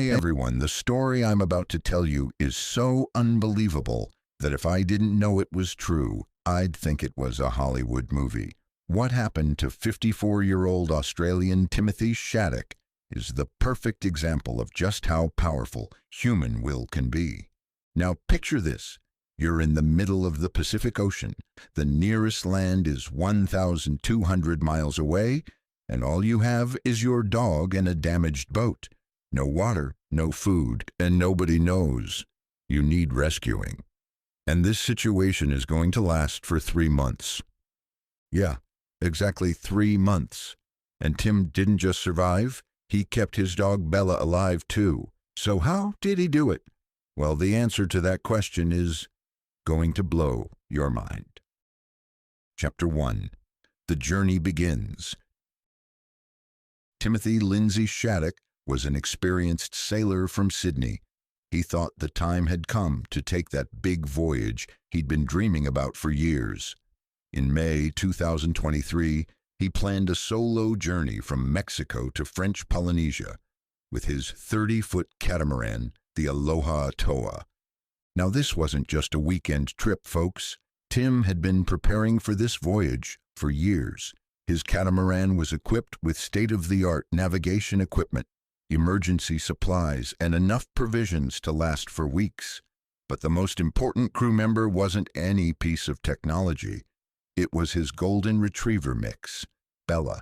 Hey everyone, the story I'm about to tell you is so unbelievable that if I didn't know it was true, I'd think it was a Hollywood movie. What happened to 54-year-old Australian Timothy Shaddock is the perfect example of just how powerful human will can be. Now picture this. You're in the middle of the Pacific Ocean. The nearest land is 1,200 miles away, and all you have is your dog and a damaged boat. No water, no food, and nobody knows. You need rescuing. And this situation is going to last for 3 months. Yeah, exactly 3 months. And Tim didn't just survive, he kept his dog Bella alive too. So how did he do it? Well, the answer to that question is going to blow your mind. Chapter 1. The journey begins. Timothy Lindsay Shaddock was an experienced sailor from Sydney. He thought the time had come to take that big voyage he'd been dreaming about for years. In May 2023, he planned a solo journey from Mexico to French Polynesia with his 30-foot catamaran, the Aloha Toa. Now this wasn't just a weekend trip, folks. Tim had been preparing for this voyage for years. His catamaran was equipped with state-of-the-art navigation equipment, emergency supplies, and enough provisions to last for weeks. But the most important crew member wasn't any piece of technology. It was his golden retriever mix, Bella.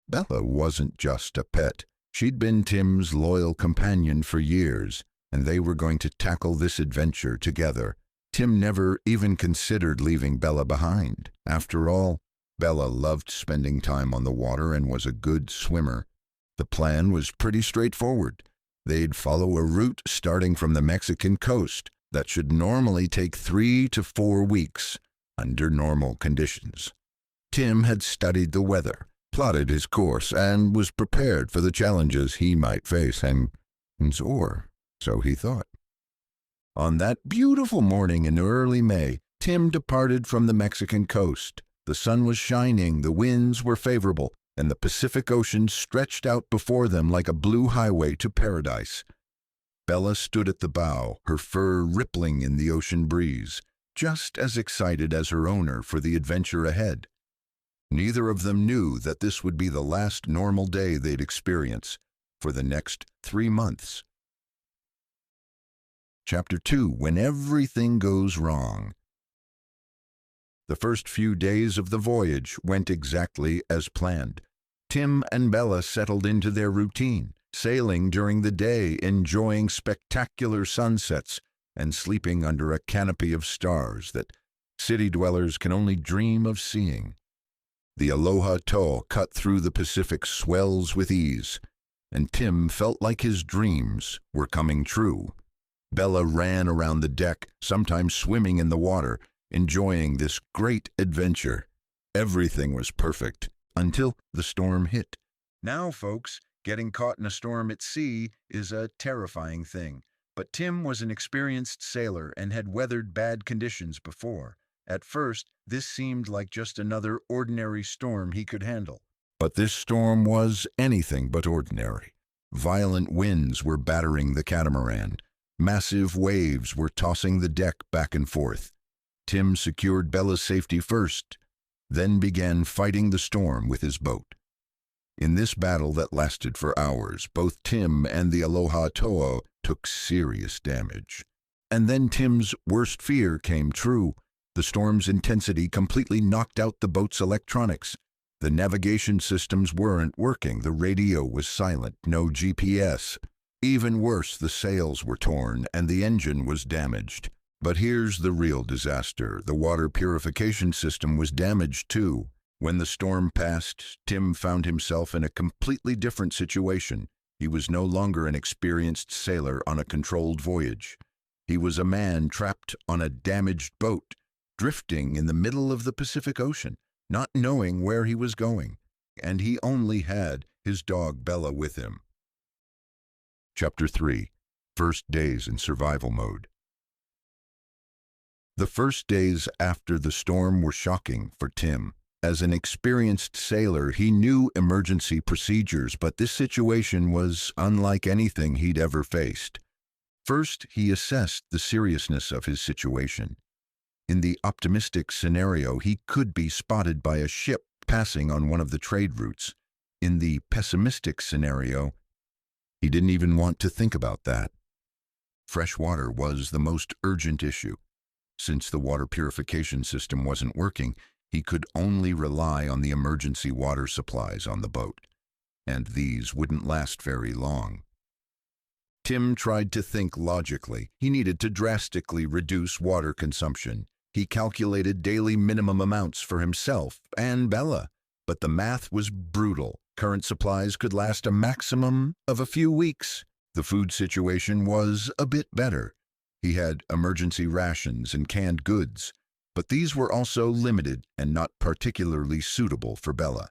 Bella wasn't just a pet. She'd been Tim's loyal companion for years, and they were going to tackle this adventure together. Tim never even considered leaving Bella behind. After all, Bella loved spending time on the water and was a good swimmer. The plan was pretty straightforward. They'd follow a route starting from the Mexican coast that should normally take 3 to 4 weeks under normal conditions. Tim had studied the weather, plotted his course, and was prepared for the challenges he might face, or so he thought. On that beautiful morning in early May, Tim departed from the Mexican coast. The sun was shining, the winds were favorable, and the Pacific Ocean stretched out before them like a blue highway to paradise. Bella stood at the bow, her fur rippling in the ocean breeze, just as excited as her owner for the adventure ahead. Neither of them knew that this would be the last normal day they'd experience for the next 3 months. Chapter 2. When everything goes wrong. The first few days of the voyage went exactly as planned. Tim and Bella settled into their routine, sailing during the day, enjoying spectacular sunsets, and sleeping under a canopy of stars that city dwellers can only dream of seeing. The Aloha Toa cut through the Pacific swells with ease, and Tim felt like his dreams were coming true. Bella ran around the deck, sometimes swimming in the water, enjoying this great adventure. Everything was perfect until the storm hit. Now, folks, getting caught in a storm at sea is a terrifying thing. But Tim was an experienced sailor and had weathered bad conditions before. At first, this seemed like just another ordinary storm he could handle. But this storm was anything but ordinary. Violent winds were battering the catamaran. Massive waves were tossing the deck back and forth. Tim secured Bella's safety first, then began fighting the storm with his boat. In this battle that lasted for hours, both Tim and the Aloha Toa took serious damage. And then Tim's worst fear came true. The storm's intensity completely knocked out the boat's electronics. The navigation systems weren't working, the radio was silent, no GPS. Even worse, the sails were torn and the engine was damaged. But here's the real disaster. The water purification system was damaged too. When the storm passed, Tim found himself in a completely different situation. He was no longer an experienced sailor on a controlled voyage. He was a man trapped on a damaged boat, drifting in the middle of the Pacific Ocean, not knowing where he was going. And he only had his dog Bella with him. Chapter 3. First Days in Survival Mode. The first days after the storm were shocking for Tim. As an experienced sailor, he knew emergency procedures, but this situation was unlike anything he'd ever faced. First, he assessed the seriousness of his situation. In the optimistic scenario, he could be spotted by a ship passing on one of the trade routes. In the pessimistic scenario, he didn't even want to think about that. Fresh water was the most urgent issue. Since the water purification system wasn't working, he could only rely on the emergency water supplies on the boat, and these wouldn't last very long. Tim tried to think logically. He needed to drastically reduce water consumption. He calculated daily minimum amounts for himself and Bella, but the math was brutal. Current supplies could last a maximum of a few weeks. The food situation was a bit better. He had emergency rations and canned goods, but these were also limited and not particularly suitable for Bella.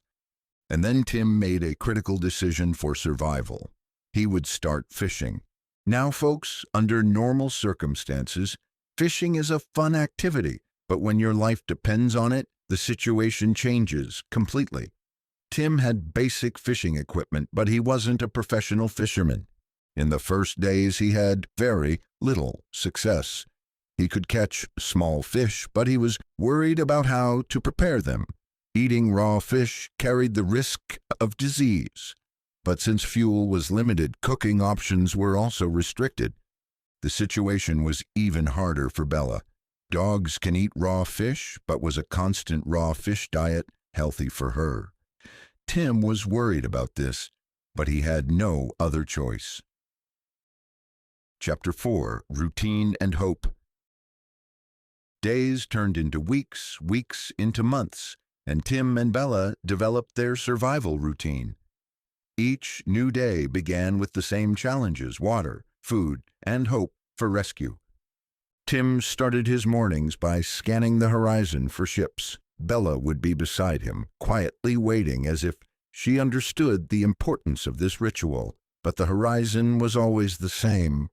And then Tim made a critical decision for survival. He would start fishing. Now, folks, under normal circumstances, fishing is a fun activity, but when your life depends on it, the situation changes completely. Tim had basic fishing equipment, but he wasn't a professional fisherman. In the first days, he had very little success. He could catch small fish, but he was worried about how to prepare them. Eating raw fish carried the risk of disease. But since fuel was limited, cooking options were also restricted. The situation was even harder for Bella. Dogs can eat raw fish, but was a constant raw fish diet healthy for her? Tim was worried about this, but he had no other choice. Chapter 4: Routine and Hope. Days turned into weeks, weeks into months, and Tim and Bella developed their survival routine. Each new day began with the same challenges: water, food, and hope for rescue. Tim started his mornings by scanning the horizon for ships. Bella would be beside him, quietly waiting as if she understood the importance of this ritual. But the horizon was always the same: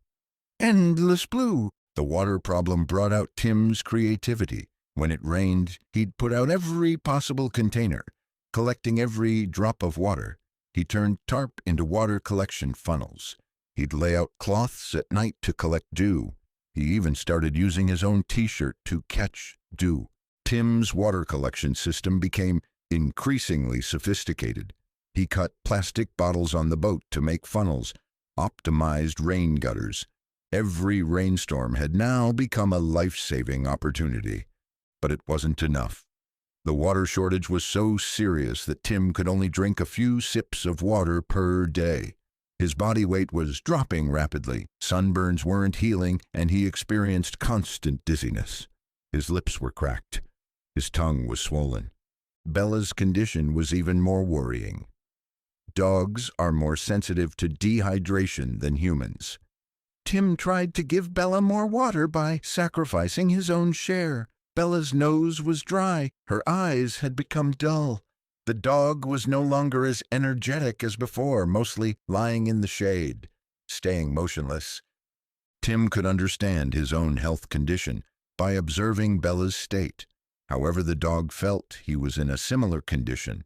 endless blue. The water problem brought out Tim's creativity. When it rained, he'd put out every possible container, collecting every drop of water. He turned tarp into water collection funnels. He'd lay out cloths at night to collect dew. He even started using his own t-shirt to catch dew. Tim's water collection system became increasingly sophisticated. He cut plastic bottles on the boat to make funnels, optimized rain gutters. Every rainstorm had now become a life-saving opportunity. But it wasn't enough. The water shortage was so serious that Tim could only drink a few sips of water per day. His body weight was dropping rapidly, sunburns weren't healing, and he experienced constant dizziness. His lips were cracked. His tongue was swollen. Bella's condition was even more worrying. Dogs are more sensitive to dehydration than humans. Tim tried to give Bella more water by sacrificing his own share. Bella's nose was dry. Her eyes had become dull. The dog was no longer as energetic as before, mostly lying in the shade, staying motionless. Tim could understand his own health condition by observing Bella's state. However the dog felt, he was in a similar condition.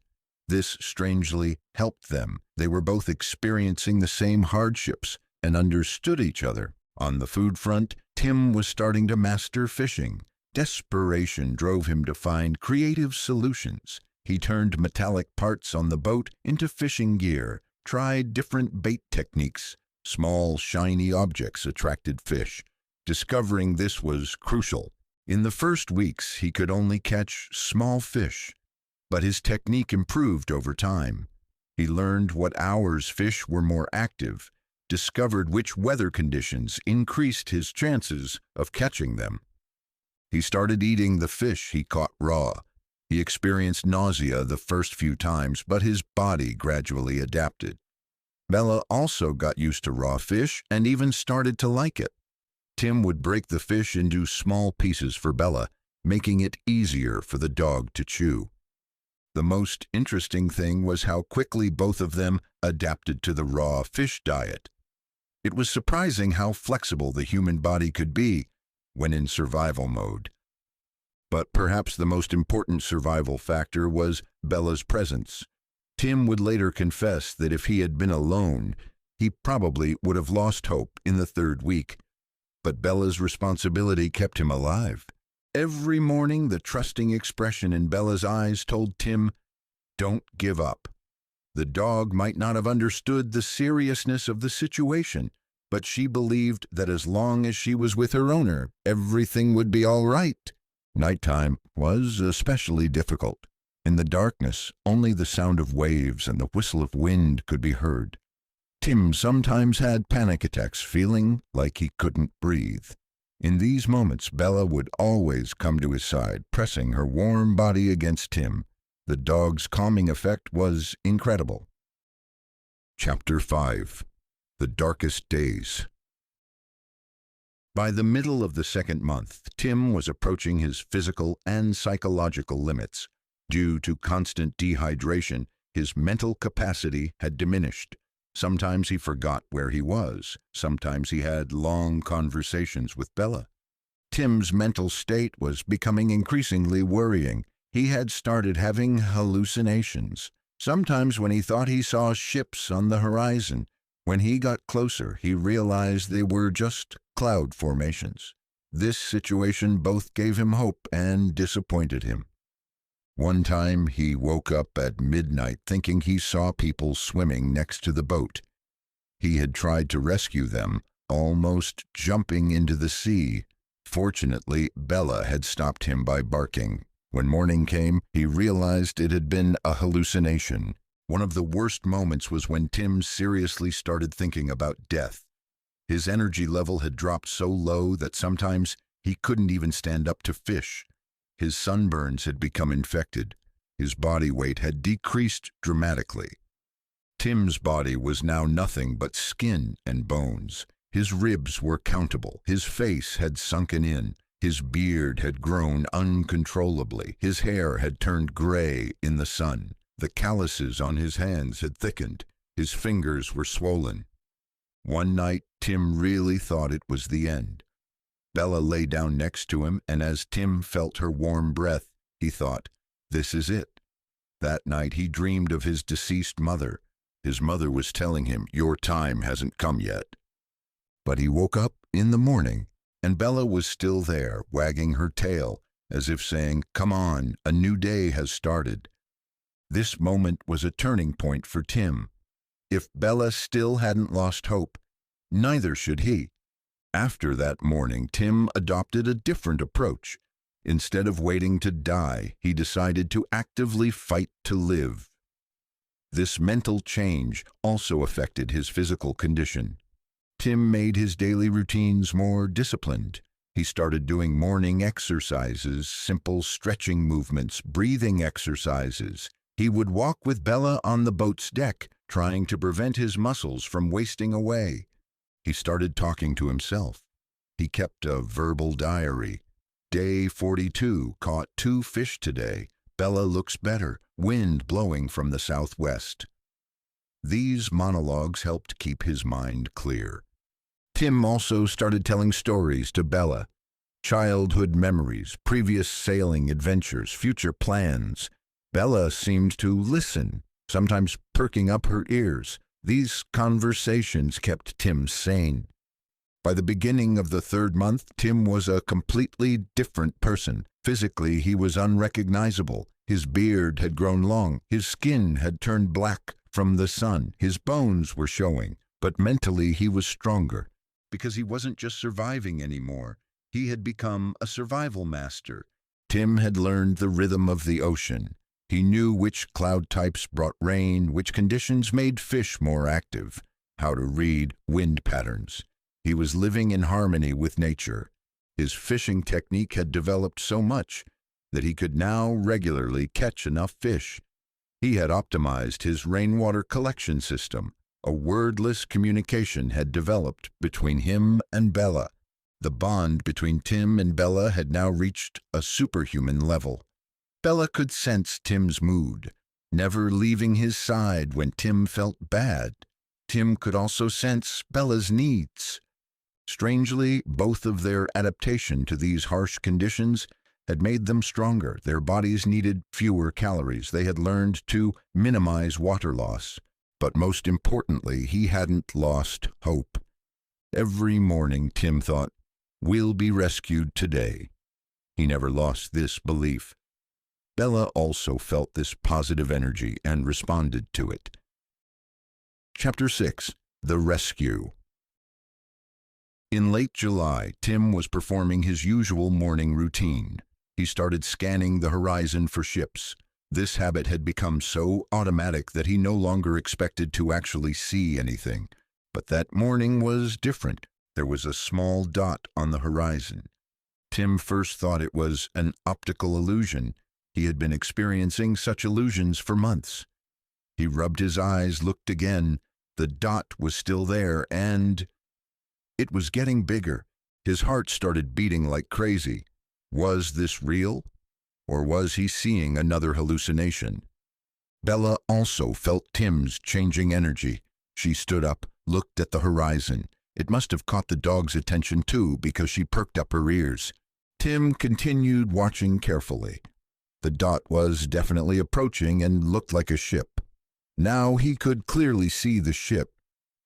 This strangely helped them. They were both experiencing the same hardships and understood each other. On the food front, Tim was starting to master fishing. Desperation drove him to find creative solutions. He turned metallic parts on the boat into fishing gear, tried different bait techniques. Small, shiny objects attracted fish. Discovering this was crucial. In the first weeks, he could only catch small fish, but his technique improved over time. He learned what hours fish were more active, discovered which weather conditions increased his chances of catching them. He started eating the fish he caught raw. He experienced nausea the first few times, but his body gradually adapted. Bella also got used to raw fish and even started to like it. Tim would break the fish into small pieces for Bella, making it easier for the dog to chew. The most interesting thing was how quickly both of them adapted to the raw fish diet. It was surprising how flexible the human body could be when in survival mode. But perhaps the most important survival factor was Bella's presence. Tim would later confess that if he had been alone, he probably would have lost hope in the third week. But Bella's responsibility kept him alive. Every morning, the trusting expression in Bella's eyes told Tim, "Don't give up." The dog might not have understood the seriousness of the situation, but she believed that as long as she was with her owner, everything would be all right. Nighttime was especially difficult. In the darkness, only the sound of waves and the whistle of wind could be heard. Tim sometimes had panic attacks, feeling like he couldn't breathe. In these moments, Bella would always come to his side, pressing her warm body against Tim. The dog's calming effect was incredible. Chapter 5. The Darkest Days. By the middle of the second month, Tim was approaching his physical and psychological limits. Due to constant dehydration, his mental capacity had diminished. Sometimes he forgot where he was. Sometimes he had long conversations with Bella. Tim's mental state was becoming increasingly worrying. He had started having hallucinations. Sometimes when he thought he saw ships on the horizon, when he got closer, he realized they were just cloud formations. This situation both gave him hope and disappointed him. One time he woke up at midnight thinking he saw people swimming next to the boat. He had tried to rescue them, almost jumping into the sea. Fortunately, Bella had stopped him by barking. When morning came, he realized it had been a hallucination. One of the worst moments was when Tim seriously started thinking about death. His energy level had dropped so low that sometimes he couldn't even stand up to fish. His sunburns had become infected. His body weight had decreased dramatically. Tim's body was now nothing but skin and bones. His ribs were countable. His face had sunken in. His beard had grown uncontrollably. His hair had turned gray in the sun. The calluses on his hands had thickened. His fingers were swollen. One night, Tim really thought it was the end. Bella lay down next to him, and as Tim felt her warm breath, he thought, "This is it." That night he dreamed of his deceased mother. His mother was telling him, "Your time hasn't come yet." But he woke up in the morning, and Bella was still there, wagging her tail, as if saying, "Come on, a new day has started." This moment was a turning point for Tim. If Bella still hadn't lost hope, neither should he. After that morning, Tim adopted a different approach. Instead of waiting to die, he decided to actively fight to live. This mental change also affected his physical condition. Tim made his daily routines more disciplined. He started doing morning exercises, simple stretching movements, breathing exercises. He would walk with Bella on the boat's deck, trying to prevent his muscles from wasting away. He started talking to himself. He kept a verbal diary. Day 42, caught 2 fish today. Bella looks better, wind blowing from the southwest. These monologues helped keep his mind clear. Tim also started telling stories to Bella. Childhood memories, previous sailing adventures, future plans. Bella seemed to listen, sometimes perking up her ears. These conversations kept Tim sane. By the beginning of the third month, Tim was a completely different person. Physically, he was unrecognizable. His beard had grown long. His skin had turned black from the sun. His bones were showing. But mentally, he was stronger. Because he wasn't just surviving anymore. He had become a survival master. Tim had learned the rhythm of the ocean. He knew which cloud types brought rain, which conditions made fish more active, how to read wind patterns. He was living in harmony with nature. His fishing technique had developed so much that he could now regularly catch enough fish. He had optimized his rainwater collection system. A wordless communication had developed between him and Bella. The bond between Tim and Bella had now reached a superhuman level. Bella could sense Tim's mood, never leaving his side when Tim felt bad. Tim could also sense Bella's needs. Strangely, both of their adaptation to these harsh conditions had made them stronger. Their bodies needed fewer calories. They had learned to minimize water loss. But most importantly, he hadn't lost hope. Every morning, Tim thought, "We'll be rescued today." He never lost this belief. Bella also felt this positive energy and responded to it. Chapter 6. The Rescue. In late July, Tim was performing his usual morning routine. He started scanning the horizon for ships. This habit had become so automatic that he no longer expected to actually see anything. But that morning was different. There was a small dot on the horizon. Tim first thought it was an optical illusion. He had been experiencing such illusions for months. He rubbed his eyes, looked again. The dot was still there, and it was getting bigger. His heart started beating like crazy. Was this real? Or was he seeing another hallucination? Bella also felt Tim's changing energy. She stood up, looked at the horizon. It must have caught the dog's attention too, because she perked up her ears. Tim continued watching carefully. The dot was definitely approaching and looked like a ship. Now he could clearly see the ship.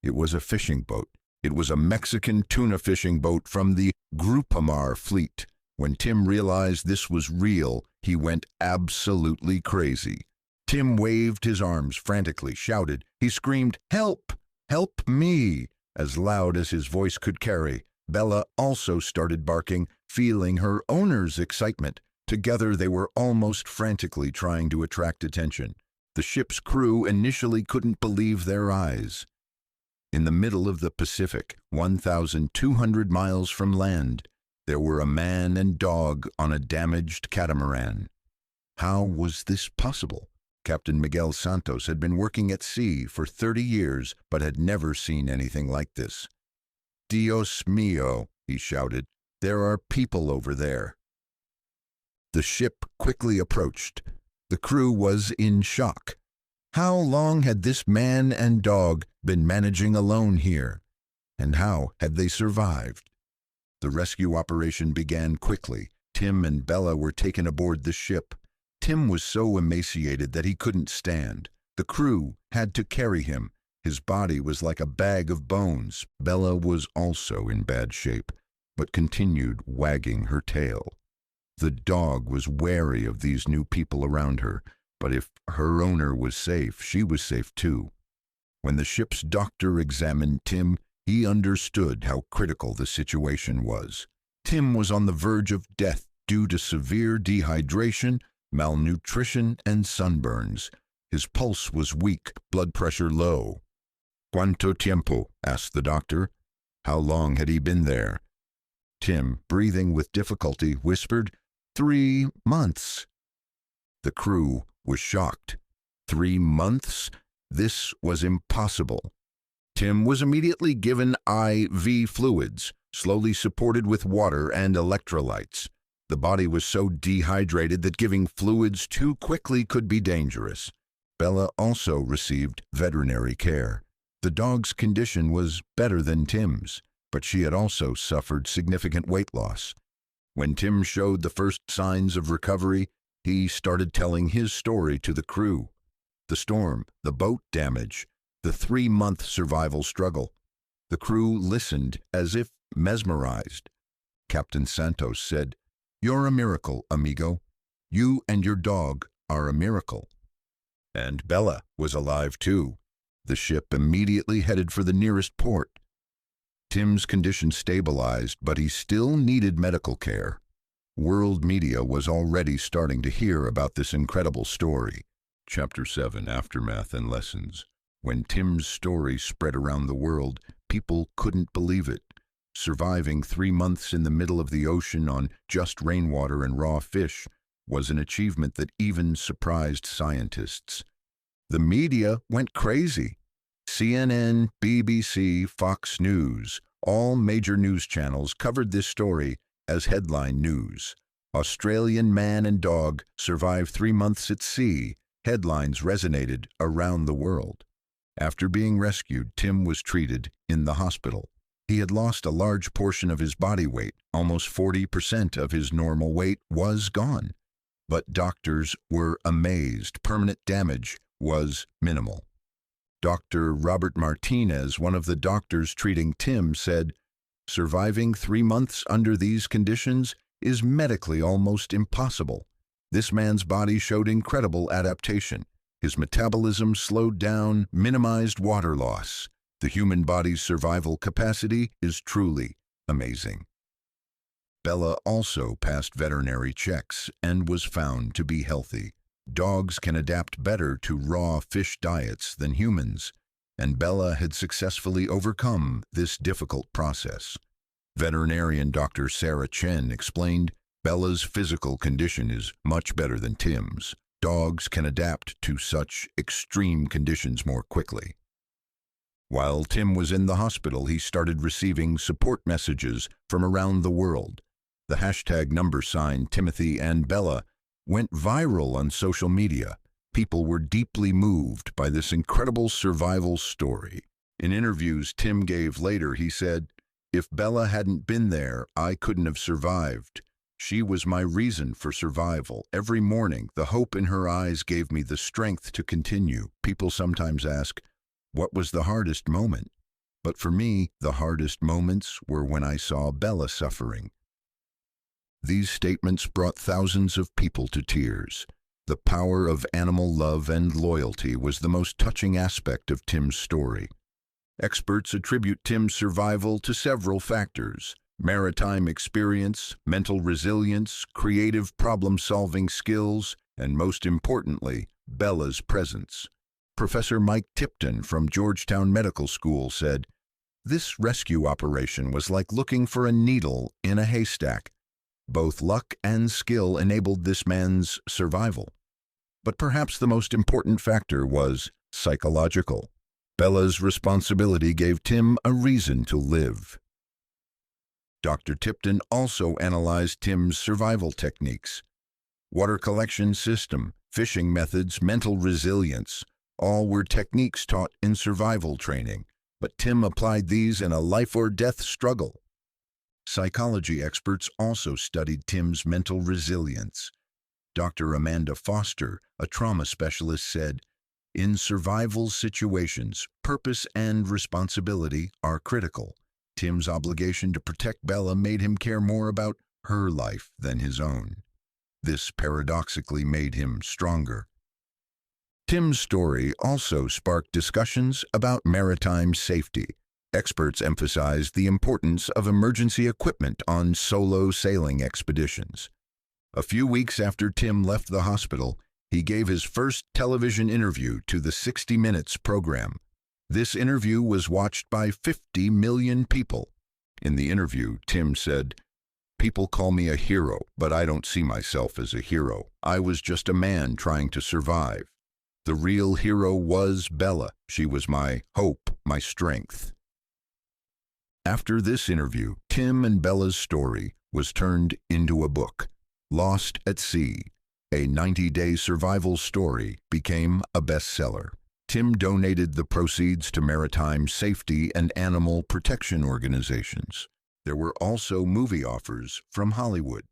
It was a fishing boat. It was a Mexican tuna fishing boat from the Grupamar fleet. When Tim realized this was real, he went absolutely crazy. Tim waved his arms frantically, shouted. He screamed, "Help! Help me!" as loud as his voice could carry. Bella also started barking, feeling her owner's excitement. Together they were almost frantically trying to attract attention. The ship's crew initially couldn't believe their eyes. In the middle of the Pacific, 1,200 miles from land, there were a man and dog on a damaged catamaran. How was this possible? Captain Miguel Santos had been working at sea for 30 years, but had never seen anything like this. "Dios mío," he shouted, "there are people over there." The ship quickly approached. The crew was in shock. How long had this man and dog been managing alone here? And how had they survived? The rescue operation began quickly. Tim and Bella were taken aboard the ship. Tim was so emaciated that he couldn't stand. The crew had to carry him. His body was like a bag of bones. Bella was also in bad shape, but continued wagging her tail. The dog was wary of these new people around her, but if her owner was safe, she was safe too. When the ship's doctor examined Tim, he understood how critical the situation was. Tim was on the verge of death due to severe dehydration, malnutrition, and sunburns. His pulse was weak, blood pressure low. "Cuánto tiempo?" asked the doctor. How long had he been there? Tim, breathing with difficulty, whispered, 3 months. The crew was shocked. 3 months? This was impossible. Tim was immediately given IV fluids, slowly supported with water and electrolytes. The body was so dehydrated that giving fluids too quickly could be dangerous. Bella also received veterinary care. The dog's condition was better than Tim's, but she had also suffered significant weight loss. When Tim showed the first signs of recovery, he started telling his story to the crew. The storm, the boat damage, the 3-month survival struggle. The crew listened as if mesmerized. Captain Santos said, "You're a miracle, amigo. You and your dog are a miracle." And Bella was alive too. The ship immediately headed for the nearest port. Tim's condition stabilized, but he still needed medical care. World media was already starting to hear about this incredible story. Chapter 7, Aftermath and Lessons. When Tim's story spread around the world, people couldn't believe it. Surviving 3 months in the middle of the ocean on just rainwater and raw fish was an achievement that even surprised scientists. The media went crazy. CNN, BBC, Fox News, all major news channels covered this story as headline news. Australian man and dog survive 3 months at sea. Headlines resonated around the world. After being rescued, Tim was treated in the hospital. He had lost a large portion of his body weight. Almost 40% of his normal weight was gone. But doctors were amazed. Permanent damage was minimal. Dr. Robert Martinez, one of the doctors treating Tim, said, "Surviving 3 months under these conditions is medically almost impossible. This man's body showed incredible adaptation. His metabolism slowed down, minimized water loss. The human body's survival capacity is truly amazing." Bella also passed veterinary checks and was found to be healthy. Dogs can adapt better to raw fish diets than humans, and Bella had successfully overcome this difficult process. Veterinarian Dr. Sarah Chen explained, "Bella's physical condition is much better than Tim's. Dogs can adapt to such extreme conditions more quickly." While Tim was in the hospital, he started receiving support messages from around the world. The hashtag # Timothy and Bella went viral on social media. People were deeply moved by this incredible survival story. In interviews Tim gave later, he said, "If Bella hadn't been there, I couldn't have survived. She was my reason for survival. Every morning, the hope in her eyes gave me the strength to continue." People sometimes ask, what was the hardest moment? But for me, the hardest moments were when I saw Bella suffering. These statements brought thousands of people to tears. The power of animal love and loyalty was the most touching aspect of Tim's story. Experts attribute Tim's survival to several factors: maritime experience, mental resilience, creative problem-solving skills, and most importantly, Bella's presence. Professor Mike Tipton from Georgetown Medical School said, "This rescue operation was like looking for a needle in a haystack. Both luck and skill enabled this man's survival." But perhaps the most important factor was psychological. Bella's responsibility gave Tim a reason to live. Dr. Tipton also analyzed Tim's survival techniques. Water collection system, fishing methods, mental resilience, all were techniques taught in survival training, but Tim applied these in a life-or-death struggle. Psychology experts also studied Tim's mental resilience. Dr. Amanda Foster, a trauma specialist, said, "In survival situations, purpose and responsibility are critical. Tim's obligation to protect Bella made him care more about her life than his own. This paradoxically made him stronger." Tim's story also sparked discussions about maritime safety. Experts emphasized the importance of emergency equipment on solo sailing expeditions. A few weeks after Tim left the hospital, he gave his first television interview to the 60 Minutes program. This interview was watched by 50 million people. In the interview, Tim said, "People call me a hero, but I don't see myself as a hero. I was just a man trying to survive. The real hero was Bella. She was my hope, my strength." After this interview, Tim and Bella's story was turned into a book. Lost at Sea, a 90-day survival story, became a bestseller. Tim donated the proceeds to maritime safety and animal protection organizations. There were also movie offers from Hollywood.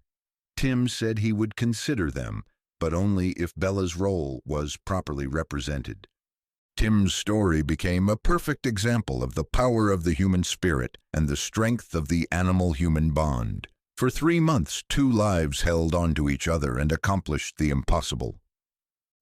Tim said he would consider them, but only if Bella's role was properly represented. Tim's story became a perfect example of the power of the human spirit and the strength of the animal-human bond. For 3 months, 2 lives held onto each other and accomplished the impossible.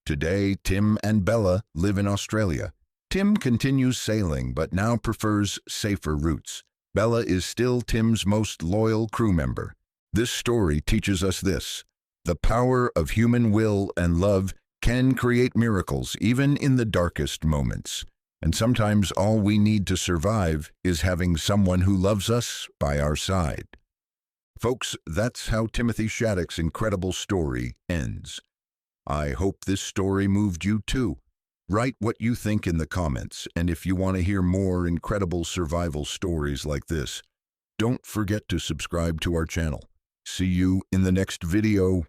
Today, Tim and Bella live in Australia. Tim continues sailing, but now prefers safer routes. Bella is still Tim's most loyal crew member. This story teaches us this: the power of human will and love can create miracles even in the darkest moments. And sometimes all we need to survive is having someone who loves us by our side. Folks, that's how Timothy Shaddock's incredible story ends. I hope this story moved you too. Write what you think in the comments, and if you want to hear more incredible survival stories like this, don't forget to subscribe to our channel. See you in the next video.